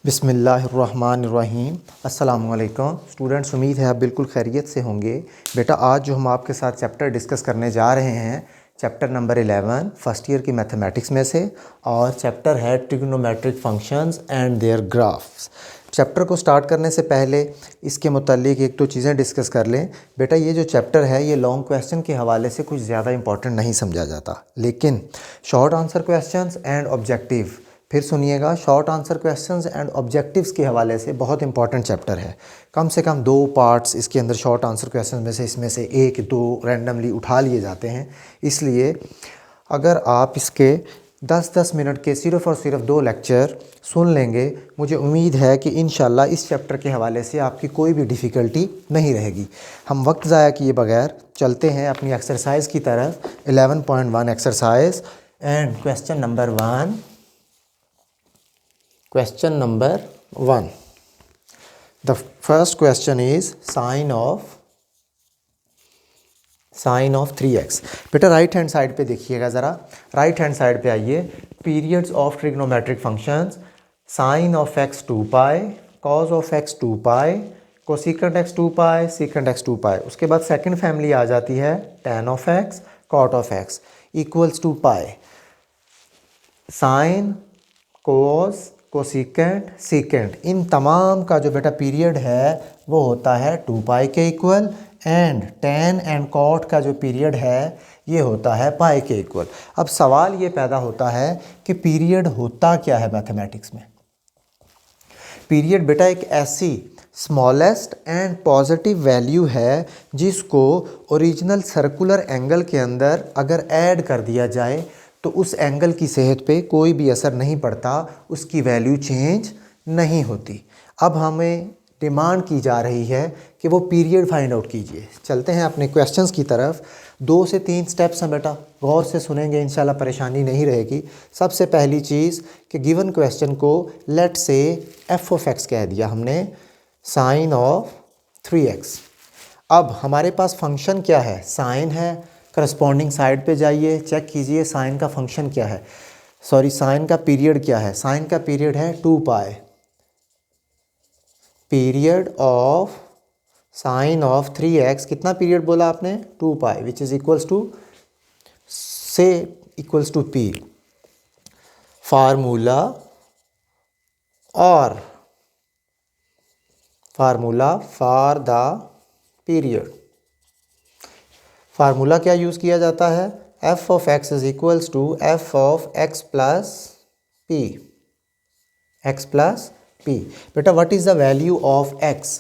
बिस्मिल्लाहिर्रहमानिर्रहीम। अस्सलामुअलैकुम स्टूडेंट्स, उम्मीद है आप बिल्कुल खैरियत से होंगे। बेटा आज जो हम आपके साथ चैप्टर डिस्कस करने जा रहे हैं, चैप्टर नंबर 11 फर्स्ट ईयर की मैथमेटिक्स में से, और चैप्टर है trigonometric functions and their graphs. Chapter को स्टार्ट करने से पहले इसके मुतालिक एक दो चीज़ें डिस्कस कर लें। बेटा ये जो चैप्टर है ये लॉन्ग क्वेश्चन के हवाले से कुछ ज़्यादा इंपॉर्टेंट नहीं समझा जाता, लेकिन short answer questions and objective, फिर सुनिएगा, short answer questions and objectives के हवाले से बहुत इंपॉर्टेंट चैप्टर है। कम से कम 2 पार्ट्स इसके अंदर शॉर्ट आंसर क्वेश्चंस में से इसमें से 1-2 रैंडमली उठा लिए जाते हैं। इसलिए अगर आप इसके 10-10 मिनट के सिर्फ़ और सिर्फ 2 लेक्चर सुन लेंगे, मुझे उम्मीद है कि इंशाल्लाह इस चैप्टर के हवाले से आपकी कोई भी डिफ़िकल्टी नहीं रहेगी। हम वक्त ज़ाया किए बगैर चलते हैं अपनी एक्सरसाइज की तरफ। 11.1 exercise and question number 1। Question number 1. The first question is sine of 3x। बेटा राइट हैंड साइड पे देखिएगा ज़रा, राइट हैंड साइड पे आइए। Periods of trigonometric functions, sine of x 2 pi, cos of x 2 pi, cosecant x 2 pi, secant x 2 pi. उसके बाद second family आ जाती है tan of x, cot of x equals to pi. Sine, cos, cosecant, secant, इन तमाम का जो बेटा पीरियड है वो होता है 2 पाई के equal, and tan and cot का जो पीरियड है ये होता है पाई के इक्वल। अब सवाल ये पैदा होता है कि पीरियड होता क्या है मैथमेटिक्स में। पीरियड बेटा एक ऐसी स्मॉलेस्ट एंड पॉजिटिव वैल्यू है जिसको ओरिजिनल सर्कुलर एंगल के अंदर अगर ऐड कर दिया जाए तो उस एंगल की सेहत पे कोई भी असर नहीं पड़ता, उसकी वैल्यू चेंज नहीं होती। अब हमें डिमांड की जा रही है कि वो पीरियड फाइंड आउट कीजिए। चलते हैं अपने क्वेश्चंस की तरफ। 2 से 3 स्टेप्स हैं बेटा, गौर से सुनेंगे, इंशाल्लाह परेशानी नहीं रहेगी। सबसे पहली चीज़ कि गिवन क्वेश्चन को लेट से f ऑफ x कह दिया हमने, साइन ऑफ 3x। अब हमारे पास फंक्शन क्या है, साइन है। करस्पॉन्डिंग साइड पे जाइए, चेक कीजिए साइन का फंक्शन क्या है, सॉरी साइन का पीरियड क्या है। साइन का पीरियड है 2 pi. Period of sine of 3x, कितना पीरियड बोला आपने, 2 pi, which is equals to से इक्वल्स टू p। फार्मूला और formula for the period, formula क्या यूज़ किया जाता है, f of x is equals to f of x plus p, x plus p। बेटा what is the value of x,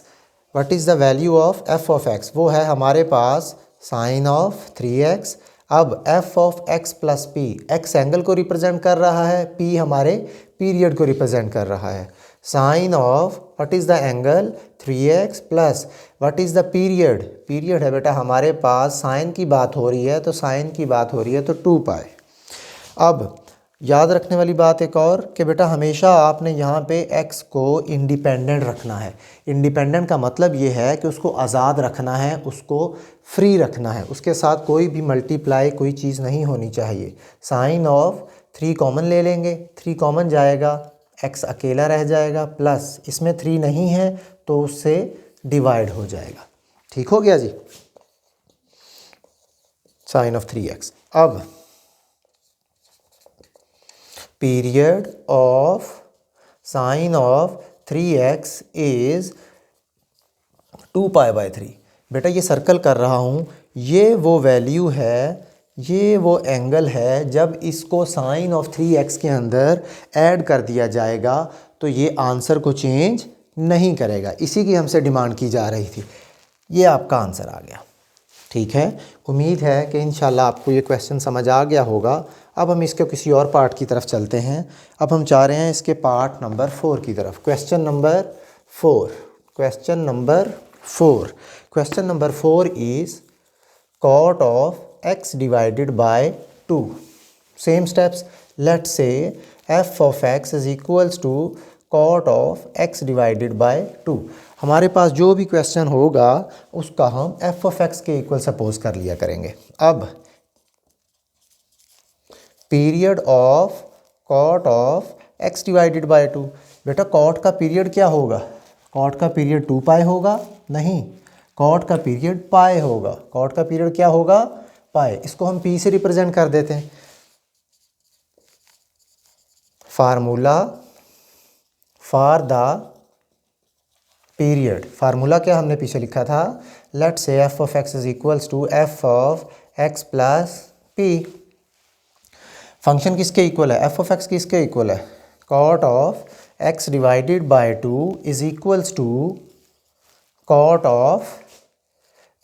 what is the value of f of x, वो है हमारे पास sign of 3x। अब f of x plus p, x angle को represent कर रहा है, p हमारे पीरियड को रिप्रेजेंट कर रहा है। Sine of what is the angle 3x plus what is the period, period है बेटा हमारे पास, साइन की बात हो रही है तो साइन की बात हो रही है तो 2 पाई। अब याद रखने वाली बात एक और कि बेटा हमेशा आपने यहाँ पे x को इंडिपेंडेंट रखना है। इंडिपेंडेंट का मतलब ये है कि उसको आज़ाद रखना है, उसको फ्री रखना है, उसके साथ कोई भी मल्टीप्लाई कोई चीज़ नहीं होनी चाहिए। साइन ऑफ 3 कॉमन ले लेंगे, 3 कॉमन जाएगा, x अकेला रह जाएगा, प्लस इसमें 3 नहीं है तो उससे डिवाइड हो जाएगा। ठीक हो गया जी, साइन ऑफ 3x। अब period of sine of 3x is 2 pi by 3। बेटा ये सर्कल कर रहा हूँ, ये वो वैल्यू है, ये वो एंगल है जब इसको साइन ऑफ 3x के अंदर ऐड कर दिया जाएगा तो ये आंसर को चेंज नहीं करेगा। इसी की हमसे डिमांड की जा रही थी। ये आपका आंसर आ गया। ठीक है, उम्मीद है कि इंशाल्लाह आपको ये क्वेश्चन समझ आ गया होगा। अब हम इसके किसी और पार्ट की तरफ चलते हैं। अब हम चाह रहे हैं इसके पार्ट नंबर 4 की तरफ। Question number 4, question number 4, question number 4 is cot of x divided by 2। Same steps, let's say f of x is equals to cot of x divided by 2। हमारे पास जो भी क्वेश्चन होगा उसका हम f ऑफ x के equal suppose कर लिया करेंगे। अब period of cot of x divided by 2, बेटा कॉट का पीरियड क्या होगा? कॉट का पीरियड 2 पाई होगा? नहीं, कॉट का पीरियड पाई होगा। कॉट का पीरियड क्या होगा? पाई। इसको हम पी से रिप्रेजेंट कर देते हैं। Formula for the period, formula क्या हमने पीछे लिखा था? Let's say f of x is equals to f of x plus p. Function किसके इक्वल है? एफ ऑफ एक्स किसके इक्वल है? Cot of x divided by 2 is equals to cot of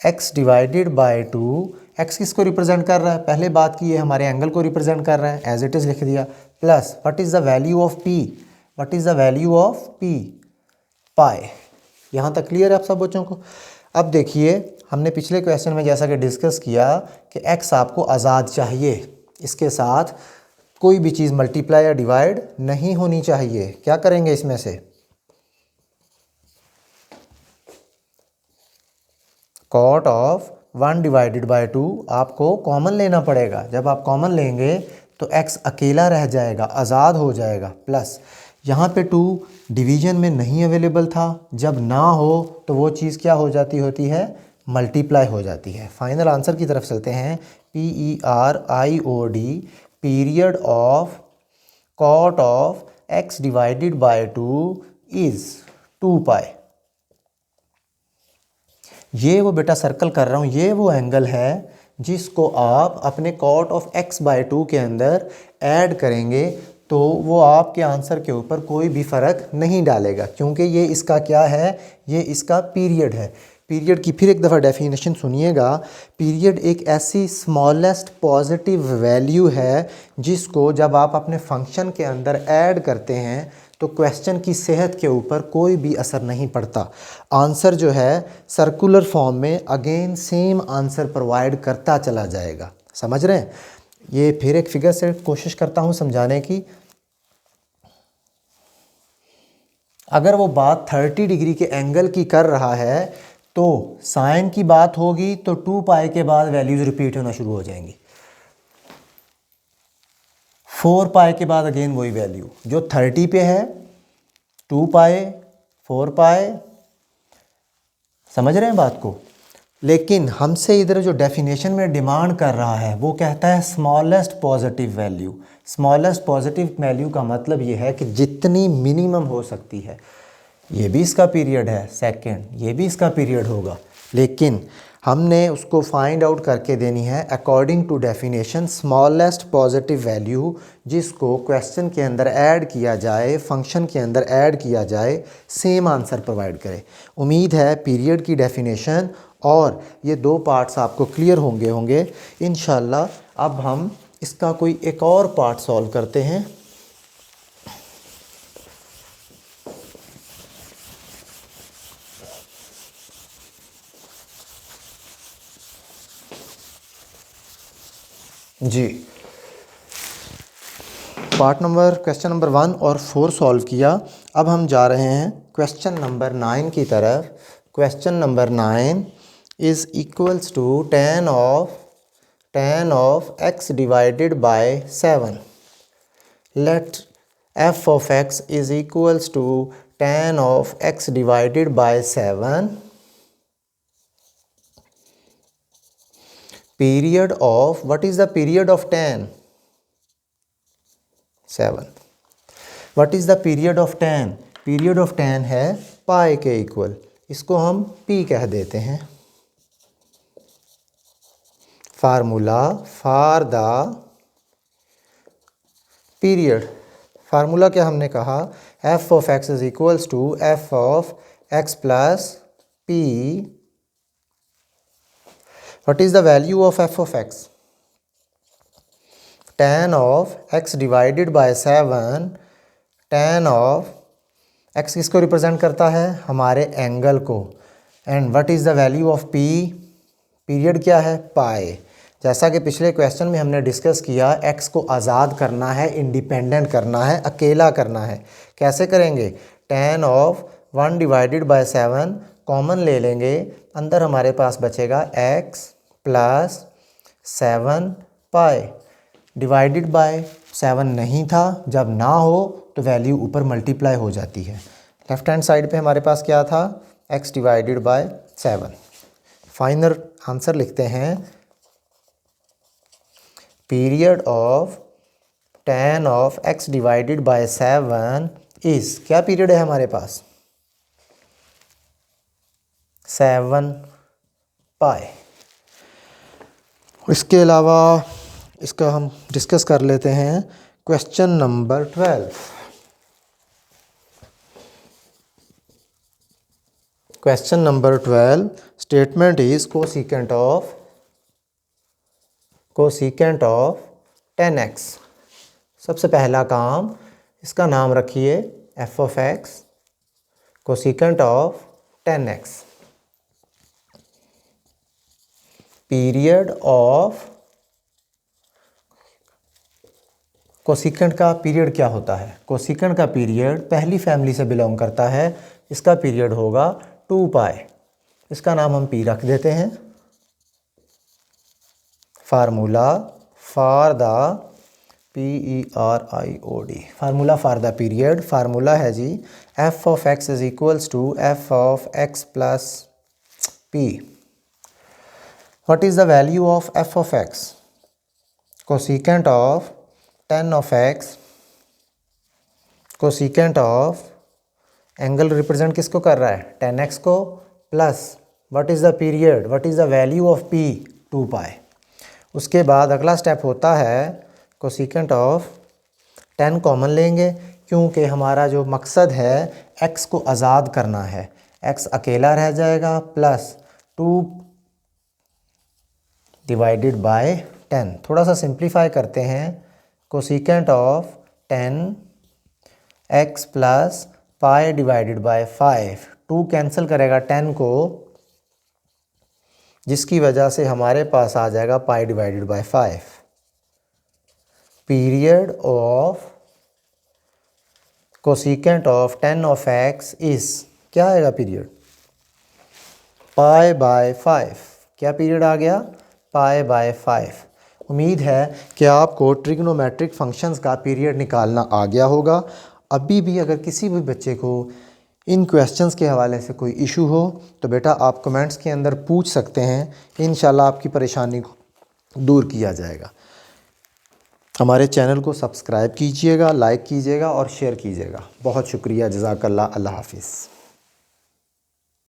x divided by 2। X किसको represent कर रहा है? पहले बात की है, हमारे एंगल को रिप्रेजेंट कर रहा है, एज इट इज़ लिख दिया। Plus what is the value of P? What is the value of P? Pi. यहाँ तक क्लियर है आप सब बच्चों को? अब देखिए, हमने पिछले क्वेश्चन में जैसा कि डिस्कस किया कि एक्स आपको आज़ाद चाहिए, इसके साथ कोई भी चीज़ मल्टीप्लाई या डिवाइड नहीं होनी चाहिए। क्या करेंगे इसमें से? कॉट ऑफ 1 डिवाइडेड बाय 2 आपको कॉमन लेना पड़ेगा। जब आप कॉमन लेंगे तो x अकेला रह जाएगा, आज़ाद हो जाएगा। प्लस यहाँ पे 2 डिवीजन में नहीं अवेलेबल था, जब ना हो तो वो चीज़ क्या हो जाती होती है? मल्टीप्लाई हो जाती है। फाइनल आंसर की तरफ चलते हैं। PERIOD period of cot of x divided by 2 is 2 pi. ये वो बेटा सर्कल कर रहा हूँ, ये वो एंगल है जिसको आप अपने कॉट ऑफ x बाय 2 के अंदर ऐड करेंगे तो वो आपके आंसर के ऊपर कोई भी फ़र्क नहीं डालेगा, क्योंकि ये इसका क्या है? ये इसका पीरियड है। पीरियड की फिर एक दफ़ा डेफिनेशन सुनिएगा। पीरियड एक ऐसी स्मॉलेस्ट पॉजिटिव वैल्यू है जिसको जब आप अपने फंक्शन के अंदर ऐड करते हैं तो क्वेश्चन की सेहत के ऊपर कोई भी असर नहीं पड़ता। आंसर जो है सर्कुलर फॉर्म में अगेन सेम आंसर प्रोवाइड करता चला जाएगा। समझ रहे हैं? ये फिर एक फिगर से कोशिश करता हूँ समझाने की। अगर वो बात 30 डिग्री के एंगल की कर रहा है तो साइन की बात होगी तो 2 पाई के बाद वैल्यूज़ रिपीट होना शुरू हो जाएंगी। 4 पाई के बाद अगेन वही वैल्यू जो 30 पे है, 2 पाई, 4 पाई। समझ रहे हैं बात को? लेकिन हमसे इधर जो डेफिनेशन में डिमांड कर रहा है वो कहता है smallest positive value. Smallest positive value का मतलब ये है कि जितनी मिनिमम हो सकती है। ये भी इसका पीरियड है सेकंड, ये भी इसका पीरियड होगा, लेकिन हमने उसको फाइंड आउट करके देनी है according to definition smallest positive value, जिसको क्वेश्चन के अंदर ऐड किया जाए, फंक्शन के अंदर ऐड किया जाए, सेम आंसर प्रोवाइड करे। उम्मीद है पीरियड की डेफिनेशन और ये 2 पार्ट्स आपको क्लियर होंगे इंशाल्लाह। अब हम इसका कोई एक और पार्ट सॉल्व करते हैं। जी, क्वेश्चन नंबर 1 और 4 सॉल्व किया। अब हम जा रहे हैं क्वेश्चन नंबर 9 की तरफ। Question number 9 is equals to tan of x divided by 7। Let f of x is equals to tan of x divided by 7। Period of, what is the period of tan? 7। What is the period of tan? Period of tan है पाई के equal, इसको हम p कह देते हैं। Formula for the period, formula क्या हमने कहा? f of x is equals to f of x plus p। What is the value of f of x? tan of x divided by 7। tan of x किसको represent करता है? हमारे angle को। And what is the value of p? Period क्या है? पाई। जैसा कि पिछले क्वेश्चन में हमने डिस्कस किया, x को आज़ाद करना है, इंडिपेंडेंट करना है, अकेला करना है। कैसे करेंगे? tan of 1 divided by 7 common ले लेंगे, अंदर हमारे पास बचेगा x plus 7 pi divided by 7 नहीं था, जब ना हो तो वैल्यू ऊपर मल्टीप्लाई हो जाती है। लेफ्ट हैंड साइड पे हमारे पास क्या था, x divided by 7। Final answer लिखते हैं, period of tan of x divided by 7 is, क्या पीरियड है हमारे पास, 7 पाई। इसके अलावा इसका हम डिस्कस कर लेते हैं question number 12। Question number 12 statement is cosecant of 10x। सबसे पहला काम, इसका नाम रखिए f of x, cosecant of 10x। Period of, cosecant का पीरियड क्या होता है, कोसिकेंट का पीरियड पहली फैमिली से बिलोंग करता है, इसका पीरियड होगा 2 पाई। इसका नाम हम p रख देते हैं। Formula for the PERIOD, formula for the period, formula है जी f of x is equals to f of x plus p। What is the value of f of x, cosecant of 10 of x, cosecant of, angle represent किसको कर रहा है, 10x को, plus what is the period, what is the value of p, 2 pi. उसके बाद अगला step होता है कोसिकेंट ऑफ 10 कॉमन लेंगे, क्योंकि हमारा जो मकसद है x को आज़ाद करना है, x अकेला रह जाएगा, प्लस 2 डिवाइडेड बाय 10। थोड़ा सा सिंप्लीफाई करते हैं, cosecant of 10x plus pi divided by 5, 2 cancel करेगा 10 को, जिसकी वजह से हमारे पास आ जाएगा पाई divided by 5। Period of cosecant of 10 of x is, क्या आएगा पीरियड, पाई बाय 5। क्या पीरियड आ गया, पाई बाय 5। उम्मीद है कि आपको ट्रिग्नोमेट्रिक फंक्शंस का पीरियड निकालना आ गया होगा। अभी भी अगर किसी भी बच्चे को इन क्वेश्चंस के हवाले से कोई इशू हो तो बेटा आप कमेंट्स के अंदर पूछ सकते हैं, इंशाल्लाह आपकी परेशानी को दूर किया जाएगा। हमारे चैनल को सब्सक्राइब कीजिएगा, लाइक कीजिएगा और शेयर कीजिएगा। बहुत शुक्रिया, जज़ाकल्लाह, अल्लाह हाफिज़।